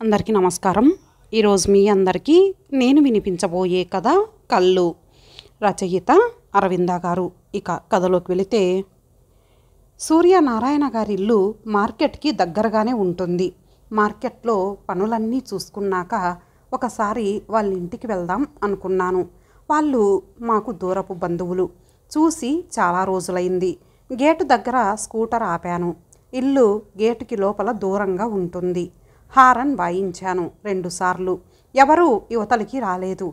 అందరికీ నమస్కారం. ఈరోజు మీ అందరికీ నేను వినిపించబోయే కథ కళ్ళు. రచయిత అరవింద గారు. ఇక కథలోకి వెళితే, సూర్యనారాయణ గారి ఇల్లు మార్కెట్కి దగ్గరగానే ఉంటుంది. మార్కెట్లో పనులన్నీ చూసుకున్నాక ఒకసారి వాళ్ళ ఇంటికి వెళ్దాం అనుకున్నాను. వాళ్ళు మాకు దూరపు బంధువులు. చూసి చాలా రోజులైంది. గేటు దగ్గర స్కూటర్ ఆపాను. ఇల్లు గేటుకి లోపల దూరంగా ఉంటుంది. హారన్ వాయించాను 2 సార్లు. ఎవరూ యువతలికి రాలేదు.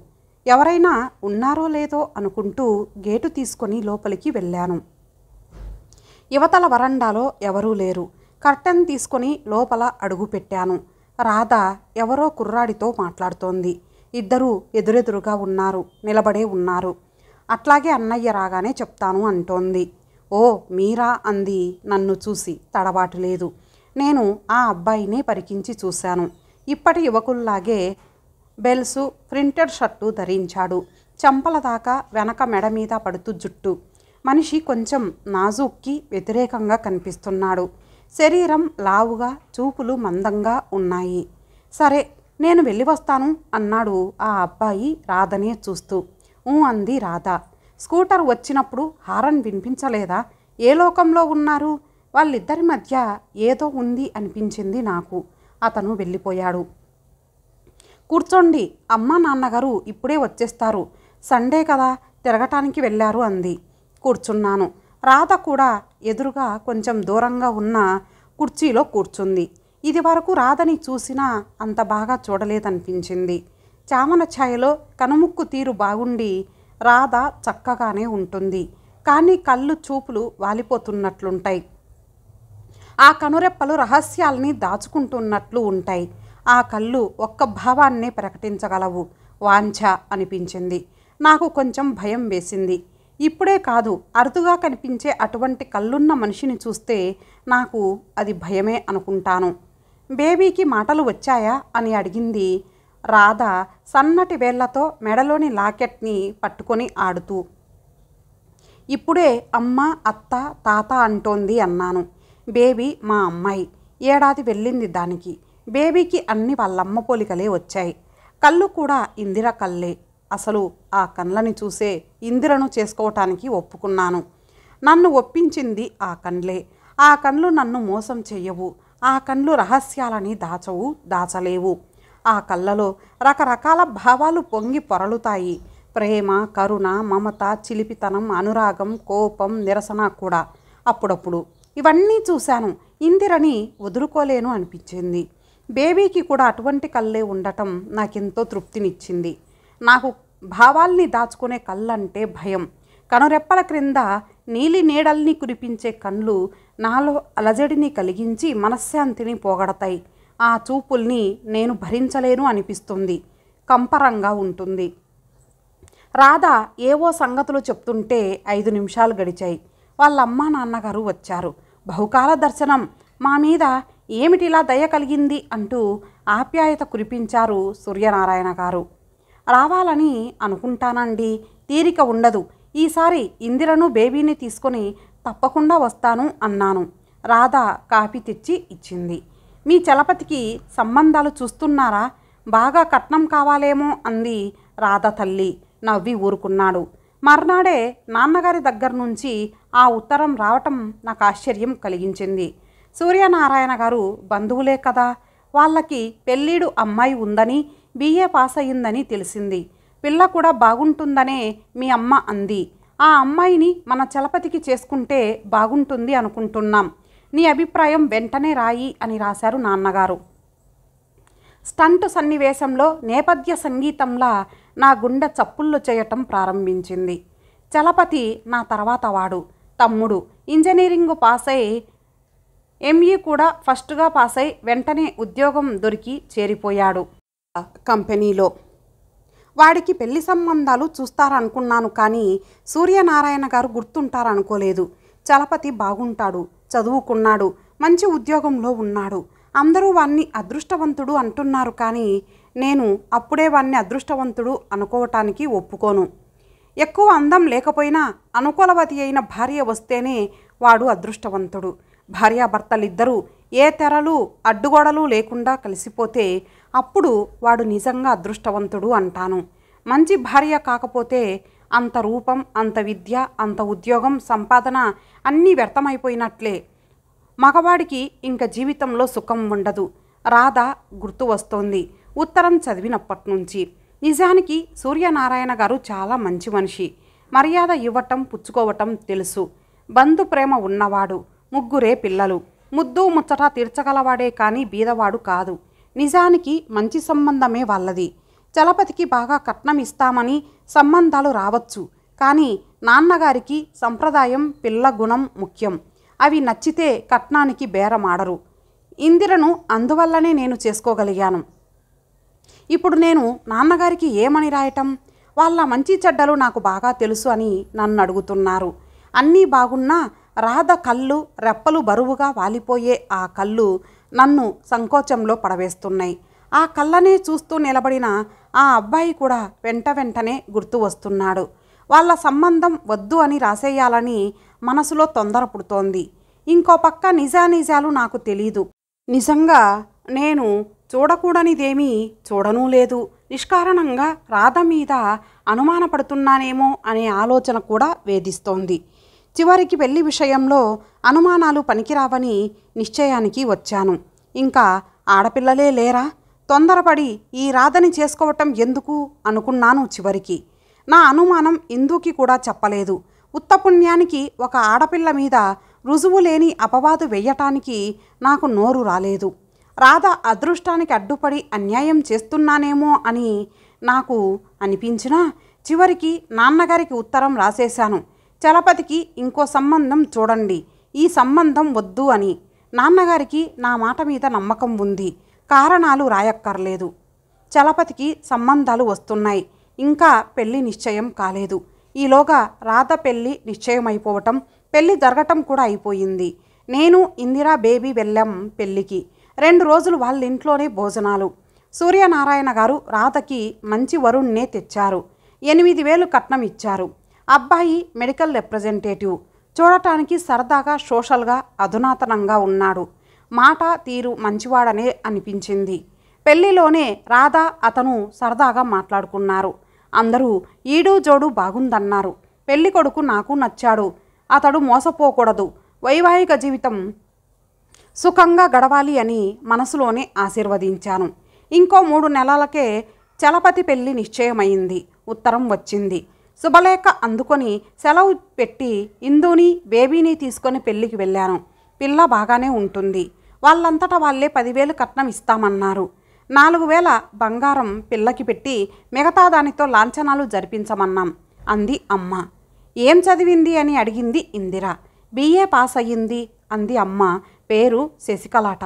ఎవరైనా ఉన్నారో లేదో అనుకుంటూ గేటు తీసుకొని లోపలికి వెళ్ళాను. యువతల వరండాలో ఎవరూ లేరు. కర్టెన్ తీసుకొని లోపల అడుగు పెట్టాను. రాధ ఎవరో కుర్రాడితో మాట్లాడుతోంది. ఇద్దరూ ఎదురెదురుగా ఉన్నారు, నిలబడే ఉన్నారు. అట్లాగే అన్నయ్య రాగానే చెప్తాను అంటోంది. ఓ మీరా అంది నన్ను చూసి. తడబాటు లేదు. నేను ఆ అబ్బాయినే పరికించి చూశాను. ఇప్పటి యువకుల్లాగే బెల్సు, ప్రింటెడ్ షర్టు ధరించాడు. చంపల దాకా వెనక మెడ మీద పడుతూ జుట్టు. మనిషి కొంచెం నాజూక్కి వ్యతిరేకంగా కనిపిస్తున్నాడు. శరీరం లావుగా, చూపులు మందంగా ఉన్నాయి. సరే నేను వెళ్ళి వస్తాను అన్నాడు ఆ అబ్బాయి రాధనే చూస్తూ. అంది రాధ. స్కూటర్ వచ్చినప్పుడు హారన్ వినిపించలేదా? ఏ లోకంలో ఉన్నారు? వాళ్ళిద్దరి మధ్య ఏదో ఉంది అనిపించింది నాకు. అతను వెళ్ళిపోయాడు. కూర్చోండి, అమ్మ నాన్నగారు ఇప్పుడే వచ్చేస్తారు. సండే కదా, తిరగటానికి వెళ్ళారు అంది. కూర్చున్నాను. రాధ కూడా ఎదురుగా కొంచెం దూరంగా ఉన్న కుర్చీలో కూర్చుంది. ఇది వరకు రాధని చూసినా అంత బాగా చూడలేదనిపించింది. చామన ఛాయలో కనుముక్కు తీరు బాగుండి రాధ చక్కగానే ఉంటుంది. కానీ కళ్ళు చూపులు వాలిపోతున్నట్లుంటాయి. ఆ కనురెప్పలు రహస్యాల్ని దాచుకుంటున్నట్లు ఉంటాయి. ఆ కళ్ళు ఒక్క భావాన్నే ప్రకటించగలవు. వాంఛ అనిపించింది. నాకు కొంచెం భయం వేసింది. ఇప్పుడే కాదు, అరుదుగా కనిపించే అటువంటి కళ్ళున్న మనిషిని చూస్తే నాకు అది భయమే అనుకుంటాను. బేబీకి మాటలు వచ్చాయా అని అడిగింది రాధ సన్నటి వేళ్లతో మెడలోని లాకెట్ని పట్టుకొని ఆడుతూ. ఇప్పుడే అమ్మ, అత్త, తాత అంటోంది అన్నాను. బేబీ మా అమ్మాయి. ఏడాది వెళ్ళింది దానికి. బేబీకి అన్ని వాళ్ళమ్మ పోలికలే వచ్చాయి. కళ్ళు కూడా ఇందిర కళ్ళే. అసలు ఆ కళ్ళని చూసే ఇందిరను చేసుకోవటానికి ఒప్పుకున్నాను. నన్ను ఒప్పించింది ఆ కళ్ళే. ఆ కళ్ళు నన్ను మోసం చెయ్యవు. ఆ కళ్ళు రహస్యాలని దాచవు, దాచలేవు. ఆ కళ్ళలో రకరకాల భావాలు పొంగి పొరలుతాయి. ప్రేమ, కరుణ, మమత, చిలిపితనం, అనురాగం, కోపం, నిరసన కూడా అప్పుడప్పుడు. ఇవన్నీ చూశాను. ఇందిరని వదులుకోలేను అనిపించింది. బేబీకి కూడా అటువంటి కళ్ళే ఉండటం నాకెంతో తృప్తినిచ్చింది. నాకు భావాల్ని దాచుకునే కళ్ళంటే భయం. కనురెప్పల క్రింద నీలి నీడల్ని కురిపించే కళ్ళు నాలో అలజడిని కలిగించి మనశ్శాంతిని పోగొడతాయి. ఆ చూపుల్ని నేను భరించలేను అనిపిస్తుంది. కంపరంగా ఉంటుంది. రాధ ఏవో సంగతులు చెప్తుంటే 5 నిమిషాలు గడిచాయి. వాళ్ళ అమ్మా నాన్నగారు వచ్చారు. బహుకాల దర్శనం. మా మీద ఏమిటిలా దయ కలిగింది అంటూ ఆప్యాయత కురిపించారు సూర్యనారాయణ గారు. రావాలని అనుకుంటానండి, తీరిక ఉండదు. ఈసారి ఇందిరను బేబీని తీసుకొని తప్పకుండా వస్తాను అన్నాను. రాధ కాఫీ తెచ్చి ఇచ్చింది. మీ చలపతికి సంబంధాలు చూస్తున్నారా? బాగా కట్నం కావాలేమో అంది రాధ తల్లి. నవ్వి ఊరుకున్నాడు. మర్నాడే నాన్నగారి దగ్గర నుంచి ఆ ఉత్తరం రావటం నాకు ఆశ్చర్యం కలిగించింది. సూర్యనారాయణ గారు బంధువులే కదా. వాళ్ళకి పెళ్ళీడు అమ్మాయి ఉందని, BA పాస్ అయ్యిందని తెలిసింది. పిల్ల కూడా బాగుంటుందనే మీ అమ్మ అంది. ఆ అమ్మాయిని మన చలపతికి చేసుకుంటే బాగుంటుంది అనుకుంటున్నాం. నీ అభిప్రాయం వెంటనే రాయి అని రాశారు నాన్నగారు. స్టంట్ సన్నివేశంలో నేపథ్య సంగీతంలా నా గుండె చప్పుళ్ళు చేయటం ప్రారంభించింది. చలపతి నా తర్వాత వాడు. తమ్ముడు ఇంజనీరింగ్ పాస్ అయి ME కూడా ఫస్ట్గా పాస్ అయి వెంటనే ఉద్యోగం దొరికి చేరిపోయాడు కంపెనీలో. వాడికి పెళ్లి సంబంధాలు చూస్తారనుకున్నాను, కానీ సూర్యనారాయణ గారు గుర్తుంటారనుకోలేదు. చలపతి బాగుంటాడు, చదువుకున్నాడు, మంచి ఉద్యోగంలో ఉన్నాడు. అందరూ వాణ్ణి అదృష్టవంతుడు అంటున్నారు, కానీ నేను అప్పుడే వాణ్ణి అదృష్టవంతుడు అనుకోవటానికి ఒప్పుకోను. ఎక్కువ అందం లేకపోయినా అనుకూలవతి అయిన భార్య వస్తేనే వాడు అదృష్టవంతుడు. భార్యాభర్తలిద్దరూ ఏ తెరలు అడ్డుగోడలు లేకుండా కలిసిపోతే అప్పుడు వాడు నిజంగా అదృష్టవంతుడు అంటాను. మంచి భార్య కాకపోతే అంత రూపం, అంత విద్య, అంత ఉద్యోగం, సంపాదన అన్నీ వ్యర్థమైపోయినట్లే. మగవాడికి ఇంక జీవితంలో సుఖం ఉండదు. రాధ గుర్తు వస్తోంది ఉత్తరం చదివినప్పటి నుంచి. నిజానికి సూర్యనారాయణ గారు చాలా మంచి మనిషి. మర్యాద ఇవ్వటం పుచ్చుకోవటం తెలుసు. బంధు ప్రేమ ఉన్నవాడు. 3 పిల్లలు. ముద్దు ముచ్చట తీర్చగలవాడే కానీ బీదవాడు కాదు. నిజానికి మంచి సంబంధమే వాళ్ళది. చలపతికి బాగా కట్నం ఇస్తామని సంబంధాలు రావచ్చు. కానీ నాన్నగారికి సంప్రదాయం, పిల్ల గుణం ముఖ్యం. అవి నచ్చితే కట్నానికి బేరమాడరు. ఇందిరను అందువల్లనే నేను చేసుకోగలిగాను. ఇప్పుడు నేను నాన్నగారికి ఏమని రాయటం? వాళ్ళ మంచి చెడ్డలు నాకు బాగా తెలుసు అని నన్ను అడుగుతున్నారు. అన్నీ బాగున్నా రాధ కళ్ళు రెప్పలు బరువుగా వాలిపోయే ఆ కళ్ళు నన్ను సంకోచంలో పడవేస్తున్నాయి. ఆ కళ్ళనే చూస్తూ నిలబడిన ఆ అబ్బాయి కూడా వెంటనే గుర్తు వస్తున్నాడు. వాళ్ళ సంబంధం వద్దు అని రాసేయాలని మనసులో తొందర పుడుతోంది. ఇంకో పక్క నిజానిజాలు నాకు తెలీదు. నిజంగా నేను చూడకూడనిదేమీ చూడనూ లేదు. నిష్కారణంగా రాధ మీద అనుమానపడుతున్నానేమో అనే ఆలోచన కూడా వేధిస్తోంది. చివరికి పెళ్లి విషయంలో అనుమానాలు పనికిరావని నిశ్చయానికి వచ్చాను. ఇంకా ఆడపిల్లలే లేరా? తొందరపడి ఈ రాధని చేసుకోవటం ఎందుకు అనుకున్నాను. చివరికి నా అనుమానం ఇందుకి కూడా చెప్పలేదు. ఉత్తపుణ్యానికి ఒక ఆడపిల్ల మీద రుజువు లేని అపవాదు వెయ్యటానికి నాకు నోరు రాలేదు. రాధ అదృష్టానికి అడ్డుపడి అన్యాయం చేస్తున్నానేమో అని నాకు అనిపించినా చివరికి నాన్నగారికి ఉత్తరం రాసేశాను. చలపతికి ఇంకో సంబంధం చూడండి, ఈ సంబంధం వద్దు అని. నాన్నగారికి నా మాట మీద నమ్మకం ఉంది. కారణాలు రాయక్కర్లేదు. చలపతికి సంబంధాలు వస్తున్నాయి. ఇంకా పెళ్లి నిశ్చయం కాలేదు. ఈలోగా రాధ పెళ్లి నిశ్చయమైపోవటం, పెళ్లి జరగటం కూడా అయిపోయింది. నేను ఇందిరా బేబీ వెళ్ళాం పెళ్లికి. 2 రోజులు వాళ్ళ ఇంట్లోనే భోజనాలు. సూర్యనారాయణ గారు రాధకి మంచి వరుణ్ణే తెచ్చారు. 8,000 కట్నం ఇచ్చారు. అబ్బాయి మెడికల్ రిప్రజెంటేటివ్. చూడటానికి సరదాగా సోషల్గా అధునాతనంగా ఉన్నాడు. మాట తీరు మంచివాడనే అనిపించింది. పెళ్లిలోనే రాధ అతను సరదాగా మాట్లాడుకున్నారు. అందరూ ఈడు జోడు బాగుందన్నారు. పెళ్లి కొడుకు నాకు నచ్చాడు. అతడు మోసపోకూడదు. వైవాహిక జీవితం సుఖంగా గడవాలి అని మనసులోనే ఆశీర్వదించాను. ఇంకో 3 నెలలకే చలపతి పెళ్లి నిశ్చయమైంది. ఉత్తరం వచ్చింది. శుభలేఖ అందుకొని సెలవు పెట్టి ఇందుని బేబీని తీసుకొని పెళ్లికి వెళ్ళాను. పిల్ల బాగానే ఉంటుంది. వాళ్ళంతటా వాళ్ళే 10,000 కట్నం ఇస్తామన్నారు. 4,000 బంగారం పిల్లకి పెట్టి మిగతా దానితో లాంఛనాలు జరిపించమన్నాం అంది అమ్మ. ఏం చదివింది అని అడిగింది ఇందిర. BA పాస్ అయ్యింది అంది అమ్మ. పేరు శశికళట.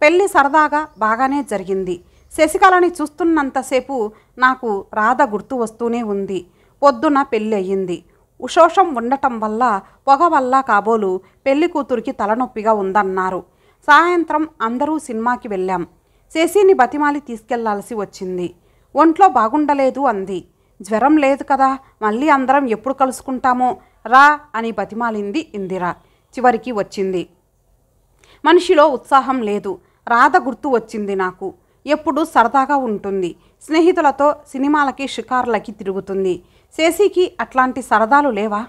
పెళ్లి సరదాగా బాగానే జరిగింది. శశికళని చూస్తున్నంతసేపు నాకు రాధ గుర్తు వస్తూనే ఉంది. పొద్దున పెళ్ళి అయ్యింది. ఉషోషం ఉండటం వల్ల పొగ వల్ల కాబోలు పెళ్లి కూతురికి తలనొప్పిగా ఉందన్నారు. సాయంత్రం అందరూ సినిమాకి వెళ్ళాం. శశిని బతిమాలి తీసుకెళ్లాల్సి వచ్చింది. ఒంట్లో బాగుండలేదు అంది. జ్వరం లేదు కదా, మళ్ళీ అందరం ఎప్పుడు కలుసుకుంటామో రా అని బతిమాలింది ఇందిర. చివరికి వచ్చింది. మనిషిలో ఉత్సాహం లేదు. రాధ గుర్తు వచ్చింది నాకు. ఎప్పుడు సరదాగా ఉంటుంది. స్నేహితులతో సినిమాలకి షికార్లకి తిరుగుతుంది. శశికి అట్లాంటి సరదాలు లేవా?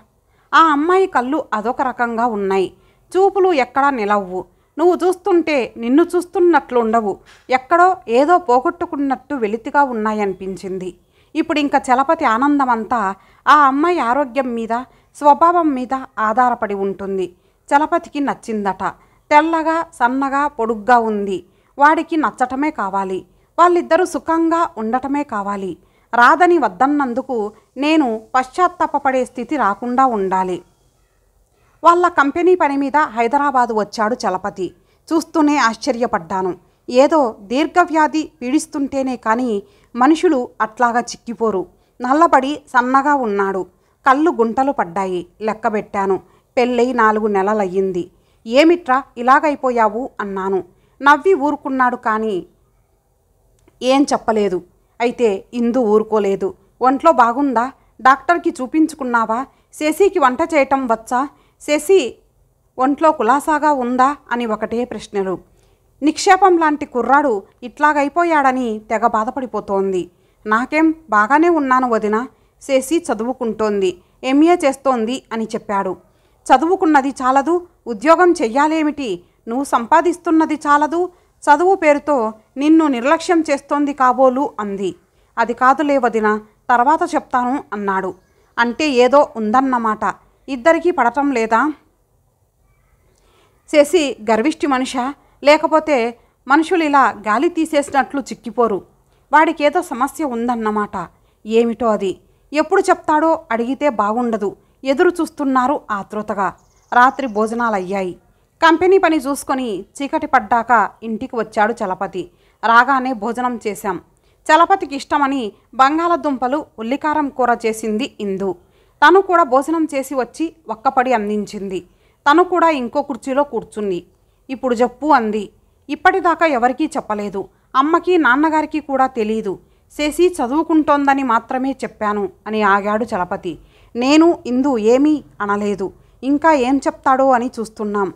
ఆ అమ్మాయి కళ్ళు అదొక రకంగా ఉన్నాయి. చూపులు ఎక్కడా నిలవ్వు. నువ్వు చూస్తుంటే నిన్ను చూస్తున్నట్లుండవు. ఎక్కడో ఏదో పోగొట్టుకున్నట్టు వెలితిగా ఉన్నాయనిపించింది. ఇప్పుడు ఇంకా చలపతి ఆనందమంతా ఆ అమ్మాయి ఆరోగ్యం మీద, స్వభావం మీద ఆధారపడి ఉంటుంది. చలపతికి నచ్చిందట. తెల్లగా, సన్నగా, పొడుగ్గా ఉంది. వాడికి నచ్చటమే కావాలి. వాళ్ళిద్దరూ సుఖంగా ఉండటమే కావాలి. రాధని వద్దన్నందుకు నేను పశ్చాత్తాపపడే స్థితి రాకుండా ఉండాలి. వాళ్ళ కంపెనీ పని మీద హైదరాబాదు వచ్చాడు చలపతి. చూస్తూనే ఆశ్చర్యపడ్డాను. ఏదో దీర్ఘవ్యాధి పీడిస్తుంటేనే కానీ మనుషులు అట్లాగా చిక్కిపోరు. నల్లబడి సన్నగా ఉన్నాడు. కళ్ళు గుంటలు పడ్డాయి. లెక్కబెట్టాను. పెళ్ళై 4 నెలలయ్యింది. ఏమిట్రా ఇలాగైపోయావు అన్నాను. నవ్వి ఊరుకున్నాడు కానీ ఏం చెప్పలేదు. అయితే ఇందు ఊరుకోలేదు. ఒంట్లో బాగుందా? డాక్టర్కి చూపించుకున్నావా? శశికి వంట చేయటం వచ్చా? శశి ఒంట్లో కులాసాగా ఉందా అని ఒకటే ప్రశ్నలు. నిక్షేపం లాంటి కుర్రాడు ఇట్లాగైపోయాడని తెగ బాధపడిపోతోంది. నాకేం బాగానే ఉన్నాను వదిన, శశి చదువుకుంటోంది, ఎంఏ చేస్తోంది అని చెప్పాడు. చదువుకున్నది చాలదు, ఉద్యోగం చెయ్యాలేమిటి, నువ్వు సంపాదిస్తున్నది చాలదు, చదువు పేరుతో నిన్ను నిర్లక్ష్యం చేస్తోంది కాబోలు అంది. అది కాదులే వదిన, తర్వాత చెప్తాను అన్నాడు. అంటే ఏదో ఉందన్నమాట. ఇద్దరికీ పడటం లేదా? శశి గర్విష్టి మనిషా, లేకపోతే మనుషులు ఇలా గాలి తీసేసినట్లు చిక్కిపోరు. వాడికేదో సమస్య ఉందన్నమాట. ఏమిటో అది. ఎప్పుడు చెప్తాడో అడిగితే బాగుండదు. ఎదురు చూస్తున్నారు ఆతృతగా. రాత్రి భోజనాలయ్యాయి. కంపెనీ పని చూసుకొని చీకటి పడ్డాక ఇంటికి వచ్చాడు చలపతి. రాగానే భోజనం చేశాం. చలపతికి ఇష్టమని బంగాళదుంపలు ఉల్లికారం కూర చేసింది ఇందు. తను కూడా భోజనం చేసి వచ్చి ఒక్కపడి అందించింది. తను కూడా ఇంకో కుర్చీలో కూర్చుంది. ఇప్పుడు చెప్పు అంది. ఇప్పటిదాకా ఎవరికీ చెప్పలేదు. అమ్మకి నాన్నగారికి కూడా తెలీదు. శశి చదువుకుంటోందని మాత్రమే చెప్పాను అని ఆగాడు చలపతి. నేను ఇందు ఏమీ అనలేదు. ఇంకా ఏం చెప్తాడో అని చూస్తున్నాం.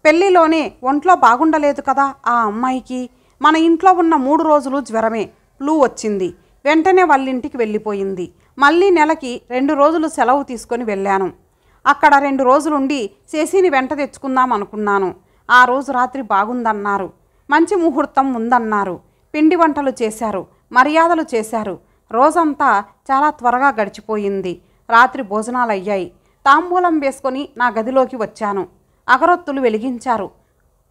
పెళ్లిలోనే ఒంట్లో బాగుండలేదు కదా ఆ అమ్మాయికి. మన ఇంట్లో ఉన్న 3 రోజులు జ్వరమే, ఫ్లూ వచ్చింది. వెంటనే వాళ్ళింటికి వెళ్ళిపోయింది. మళ్ళీ నెలకి 2 రోజులు సెలవు తీసుకొని వెళ్ళాను. అక్కడ 2 రోజులుండి శశిని వెంట తెచ్చుకుందాం అనుకున్నాను. ఆ రోజు రాత్రి బాగుందన్నారు. మంచి ముహూర్తం ఉందన్నారు. పిండి వంటలు చేశారు, మర్యాదలు చేశారు. రోజంతా చాలా త్వరగా గడిచిపోయింది. రాత్రి భోజనాలయ్యాయి. తాంబూలం వేసుకొని నా గదిలోకి వచ్చాను. అగరొత్తులు వెలిగించారు.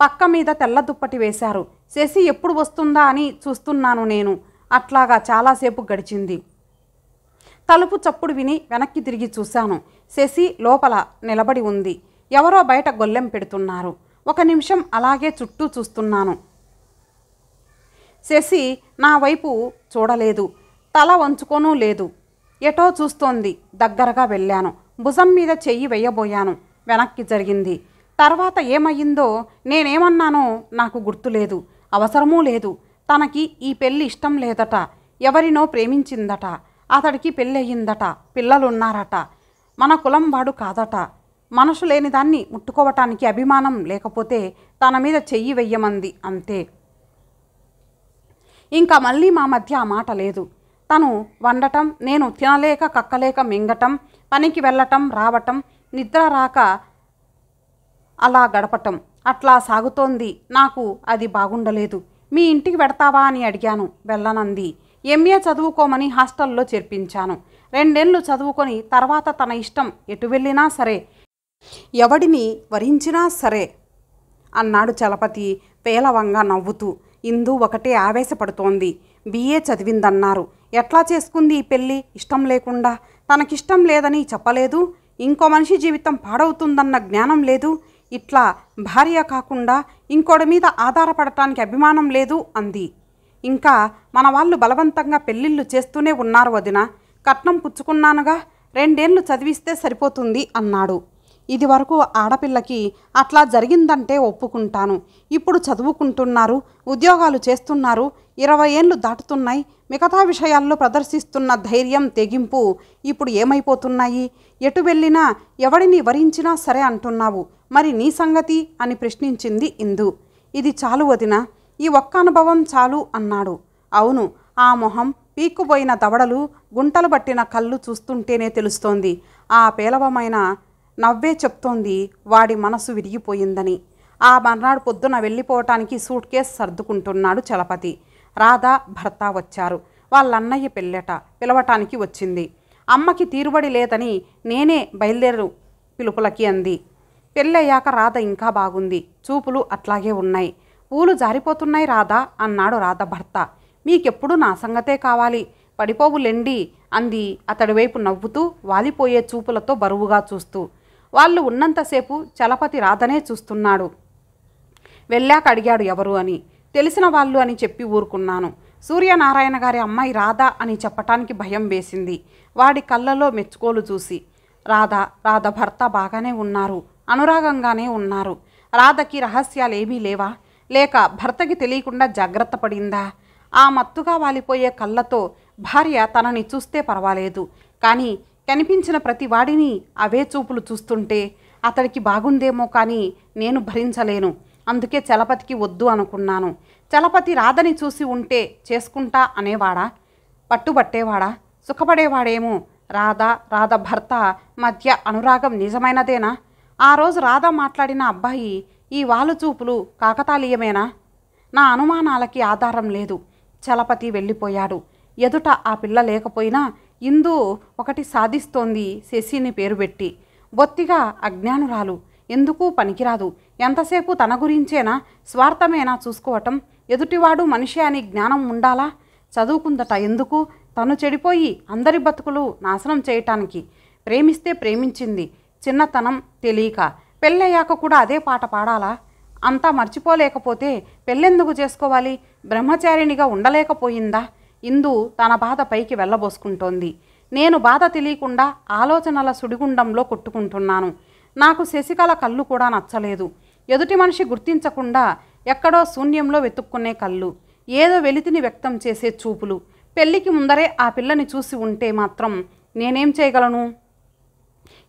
పక్క మీద తెల్ల దుప్పటి వేశారు. శశి ఎప్పుడు వస్తుందా అని చూస్తున్నాను నేను. అట్లాగా చాలాసేపు గడిచింది. తలుపు చప్పుడు విని వెనక్కి తిరిగి చూశాను. శశి లోపల నిలబడి ఉంది. ఎవరో బయట గొల్లెం పెడుతున్నారు. 1 నిమిషం అలాగే చుట్టూ చూస్తున్నాను. శశి నా వైపు చూడలేదు, తల వంచుకోనూ లేదు. ఎటో చూస్తోంది. దగ్గరగా వెళ్ళాను. భుజం మీద చెయ్యి వెయ్యబోయాను. వెనక్కి జరిగింది. తర్వాత ఏమయ్యిందో నేనేమన్నానో నాకు గుర్తులేదు. అవసరమూ లేదు. తనకి ఈ పెళ్ళి ఇష్టం లేదట. ఎవరినో ప్రేమించిందట. అతడికి పెళ్ళయిందట. పిల్లలున్నారట. మన కులం వాడు కాదట. మనసు లేని దాన్ని ముట్టుకోవటానికి అభిమానం లేకపోతే తన మీద చెయ్యి వెయ్యమంది అంతే. ఇంకా మళ్ళీ మా మధ్య ఆ మాట లేదు. తను వండటం, నేను తినలేక కక్కలేక మింగటం, పనికి వెళ్ళటం రావటం, నిద్ర రాక అలా గడపటం అట్లా సాగుతోంది. నాకు అది బాగుండలేదు. మీ ఇంటికి వెడతావా అని అడిగాను. వెళ్ళనంది. ఎంఏ చదువుకోమని హాస్టల్లో చేర్పించాను. 2 ఏళ్ళు చదువుకొని తర్వాత తన ఇష్టం, ఎటు వెళ్ళినా సరే, ఎవడిని వరించినా సరే అన్నాడు చలపతి పేలవంగా నవ్వుతూ. ఇందు ఒకటే ఆవేశపడుతోంది. బిఏ చదివిందన్నారు. ఎట్లా చేసుకుంది ఈ పెళ్ళి ఇష్టం లేకుండా? తనకిష్టం లేదని చెప్పలేదు. ఇంకో మనిషి జీవితం పాడవుతుందన్న జ్ఞానం లేదు. ఇట్లా భార్య కాకుండా ఇంకోడి మీద ఆధారపడటానికి అభిమానం లేదు అంది. ఇంకా మన వాళ్ళు బలవంతంగా పెళ్ళిళ్ళు చేస్తూనే ఉన్నారు వదిన. కట్నం పుచ్చుకున్నానుగా, 2 ఏళ్ళు చదివిస్తే సరిపోతుంది అన్నాడు. ఇది వరకు ఆడపిల్లకి అట్లా జరిగిందంటే ఒప్పుకుంటాను. ఇప్పుడు చదువుకుంటున్నారు, ఉద్యోగాలు చేస్తున్నారు, 20 ఏళ్ళు దాటుతున్నాయి. మిగతా విషయాల్లో ప్రదర్శిస్తున్న ధైర్యం, తెగింపు ఇప్పుడు ఏమైపోతున్నాయి? ఎటు వెళ్ళినా ఎవడిని వరించినా సరే అంటున్నావు. మరి నీ సంగతి అని ప్రశ్నించింది ఇందు. ఇది చాలు వదిన, ఈ ఒక్క అనుభవం చాలు అన్నాడు. అవును, ఆ మొహం, పీక్కుపోయిన దవడలు, గుంటలు పట్టిన కళ్ళు చూస్తుంటేనే తెలుస్తోంది. ఆ పేలవమైన నవ్వే చెప్తోంది వాడి మనసు విరిగిపోయిందని. ఆ మర్నాడు పొద్దున వెళ్ళిపోవటానికి సూట్ కేసు సర్దుకుంటున్నాడు చలపతి. రాధ, భర్త వచ్చారు. వాళ్ళన్నయ్య పెళ్ళట పిలవటానికి వచ్చింది. అమ్మకి తీరుబడి లేదని నేనే బయలుదేరు పిలుపులకి అంది. పెళ్ళయ్యాక రాధ ఇంకా బాగుంది. చూపులు అట్లాగే ఉన్నాయి. పూలు జారిపోతున్నాయి రాధా అన్నాడు రాధ భర్త. మీకెప్పుడు నా సంగతే కావాలి, పడిపోవులెండి అంది అతడి వైపు నవ్వుతూ, వాలిపోయే చూపులతో బరువుగా చూస్తూ. వాళ్ళు ఉన్నంతసేపు చలపతి రాధనే చూస్తున్నాడు. వెళ్ళాక అడిగాడు ఎవరు అని. తెలిసిన వాళ్ళు అని చెప్పి ఊరుకున్నాను. సూర్యనారాయణ గారి అమ్మాయి రాధ అని చెప్పటానికి భయం వేసింది వాడి కళ్ళలో మెచ్చుకోలు చూసి. రాధ భర్త బాగానే ఉన్నారు, అనురాగంగానే ఉన్నారు. రాధకి రహస్యాలేమీ లేవా? లేక భర్తకి తెలియకుండా జాగ్రత్త పడిందా? ఆ మత్తుగా వాలిపోయే కళ్ళతో భార్య తనని చూస్తే పర్వాలేదు, కానీ కనిపించిన ప్రతి వాడిని అవే చూపులు చూస్తుంటే అతడికి బాగుందేమో కానీ నేను భరించలేను. అందుకే చలపతికి వద్దు అనుకున్నాను. చలపతి రాధని చూసి ఉంటే చేసుకుంటా అనేవాడా? పట్టుబట్టేవాడా? సుఖపడేవాడేమో. రాధ భర్త మధ్య అనురాగం నిజమైనదేనా? ఆ రోజు రాధ మాట్లాడిన అబ్బాయి ఈ వాలుచూపులు కాకతాళీయమేనా? నా అనుమానాలకి ఆధారం లేదు. చలపతి వెళ్ళిపోయాడు. ఎదుట ఆ పిల్ల లేకపోయినా ఇందు ఒకటి సాధిస్తోంది శశిని పేరు పెట్టి. బొత్తిగా అజ్ఞానురాలు, ఎందుకు పనికిరాదు. ఎంతసేపు తన గురించేనా, స్వార్థమేనా చూసుకోవటం? ఎదుటివాడు మనిషి అని జ్ఞానం ఉండాలా? చదువుకుందట ఎందుకు? తను చెడిపోయి అందరి బతుకులు నాశనం చేయటానికి. ప్రేమిస్తే ప్రేమించింది, చిన్నతనం తెలియక. పెళ్ళయ్యాక కూడా అదే పాట పాడాలా? అంతా మర్చిపోలేకపోతే పెళ్ళెందుకు చేసుకోవాలి? బ్రహ్మచారిణిగా ఉండలేకపోయిందా? ఇందు తన బాధ పైకి వెళ్ళబోసుకుంటోంది. నేను బాధ తెలియకుండా ఆలోచనల సుడిగుండంలో కొట్టుకుంటున్నాను. నాకు శశికళ కళ్ళు కూడా నచ్చలేదు. ఎదుటి మనిషి గుర్తించకుండా ఎక్కడో శూన్యంలో వెతుక్కునే కళ్ళు, ఏదో వెలితిని వ్యక్తం చేసే చూపులు. పెళ్ళికి ముందరే ఆ పిల్లని చూసి ఉంటే మాత్రం నేనేం చేయగలను?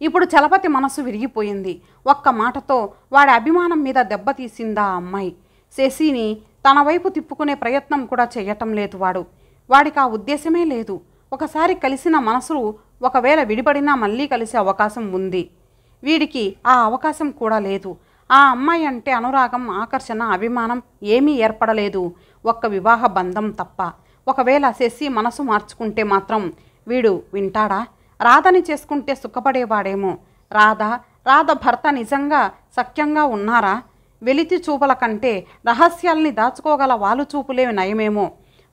ఇప్పుడు చలపతి మనసు విరిగిపోయింది. ఒక్క మాటతో వాడి అభిమానం మీద దెబ్బతీసిందా ఆ అమ్మాయి. శశిని తన వైపు తిప్పుకునే ప్రయత్నం కూడా చేయటం లేదు వాడు. వాడికి ఆ ఉద్దేశమే లేదు. ఒకసారి కలిసిన మనసులు ఒకవేళ విడిపడినా మళ్ళీ కలిసే అవకాశం ఉంది. వీడికి ఆ అవకాశం కూడా లేదు. ఆ అమ్మాయి అంటే అనురాగం, ఆకర్షణ, అభిమానం ఏమీ ఏర్పడలేదు, ఒక్క వివాహ బంధం తప్ప. ఒకవేళ శశి మనసు మార్చుకుంటే మాత్రం వీడు వింటాడా? రాధని చేసుకుంటే సుఖపడేవాడేమో. రాధ భర్త నిజంగా సఖ్యంగా ఉన్నారా? వెలితి చూపుల కంటే రహస్యాల్ని దాచుకోగల వాలుచూపులే నయమేమో.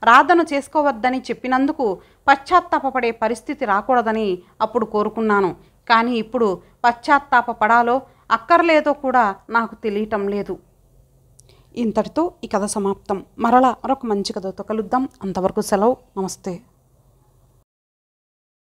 రాధను చేసుకోవద్దని చెప్పినందుకు పశ్చాత్తాపపడే పరిస్థితి రాకూడదని అప్పుడు కోరుకున్నాను. కానీ ఇప్పుడు పశ్చాత్తాపపడాలో అక్కర్లేదో కూడా నాకు తెలియటం లేదు. ఇంతటితో ఈ కథ సమాప్తం. మరలా మరొక మంచి కథతో కలుద్దాం. అంతవరకు సెలవు. నమస్తే.